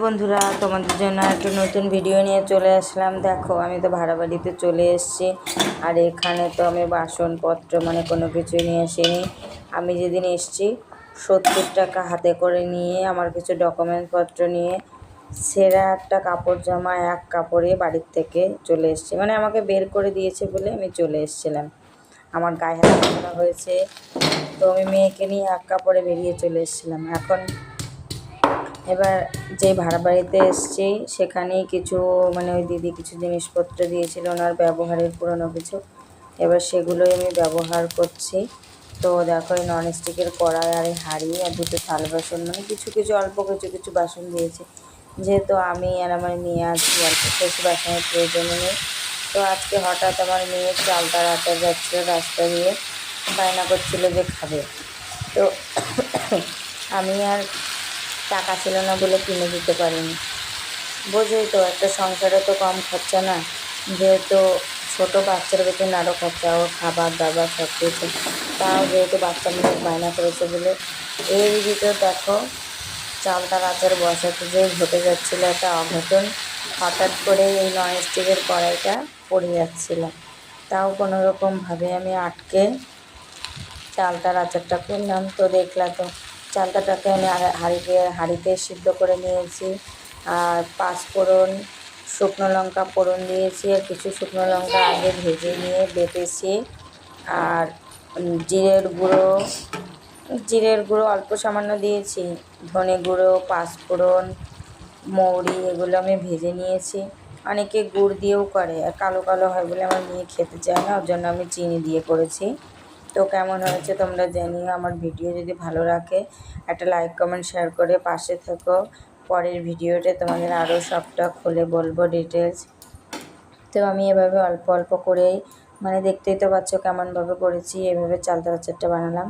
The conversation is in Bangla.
বন্ধুরা, তোমাদের জন্য একটা নতুন ভিডিও নিয়ে চলে আসলাম। দেখো, আমি তো ভাড়া বাড়িতে চলে এসেছি। আর এখানে তো আমি বাসনপত্র মানে কোনো কিছু নিয়ে আসিনি। আমি যেদিন এসেছি 70 টাকা হাতে করে নিয়ে আমার কিছু ডকুমেন্টসপত্র নিয়ে ছেঁড়া একটা কাপড় জামা এক কাপড়ে বাড়ির থেকে চলে এসেছি। মানে আমাকে বের করে দিয়েছে বলে আমি চলে এসেছিলাম। আমার গায়ে হাত করা হয়েছে, তো আমি মেয়েকে নিয়ে এক কাপড়ে বেরিয়ে চলে এসেছিলাম। এবার যে ভাড়া বাড়িতে এসেছি সেখানেই কিছু মানে ওই দিদি কিছু জিনিসপত্র দিয়েছিল ওনার ব্যবহারের পুরনো কিছু। এবার সেগুলোই আমি ব্যবহার করছি। তো দেখো, এই ননস্টিকের কড়াই আর এই হাঁড়ি আর দুটো থাল বাসন, মানে কিছু কিছু অল্প কিছু কিছু বাসন দিয়েছে। যেহেতু আমি আর আমার মেয়ে আছি, অল্প বেশি বাসনের প্রয়োজন নেই। তো আজকে হঠাৎ আমার মেয়ে চালটা রাতে যাচ্ছিল রাস্তা দিয়ে, বায়না করছিল যে খাবে। তো আমি আর টাকা ছিল না বলে কিনে দিতে পারিনি। বোঝোই তো, একটা সংসারে তো কম খরচা না, যেহেতু ছোটো বাচ্চার বেতন আরও খরচা, ওর খাবার দাবার সব কিছু। তাও যেহেতু বাচ্চা মেয়ে বায়না করেছে বলে এর ভিতর দেখো চালতার আচার বসাতে যে ঘটে যাচ্ছিলো একটা অঘটন। হঠাৎ করে এই ননস্টিকের কড়াইটা পড়ে যাচ্ছিলো, তাও কোনো রকমভাবে আমি আটকে চালতার আচারটা করলাম। তো দেখলা তো, চালতাটাকে আমি হাঁড়িতে সিদ্ধ করে নিয়েছি। আর 5 ফোড়ন, শুকনো লঙ্কা ফোড়ন দিয়েছি, আর কিছু শুকনো লঙ্কা আগে ভেজে নিয়ে বেটেছি। আর জিরের গুঁড়ো অল্প সামান্য দিয়েছি, ধনে গুঁড়ো, 5 ফোড়ন, মৌরি, এগুলো আমি ভেজে নিয়েছি। অনেকে গুড় দিয়েও করে, আর কালো কালো হয় বলে আমার মেয়ে খেতে চায় না, ওর জন্য আমি চিনি দিয়ে করেছি। তো কেমন হয়েছে তোমরা জানিও। আমার ভিডিও যদি ভালো রাখে একটা লাইক কমেন্ট শেয়ার করে পাশে থেকো। পরের ভিডিওতে তোমাদের আরও সবটা খুলে বলবো ডিটেলস। তো আমি এভাবে অল্প অল্প করেই, মানে দেখতেই তো পাচ্ছ কেমনভাবে করেছি, এভাবে চালতার আচারটা বানালাম।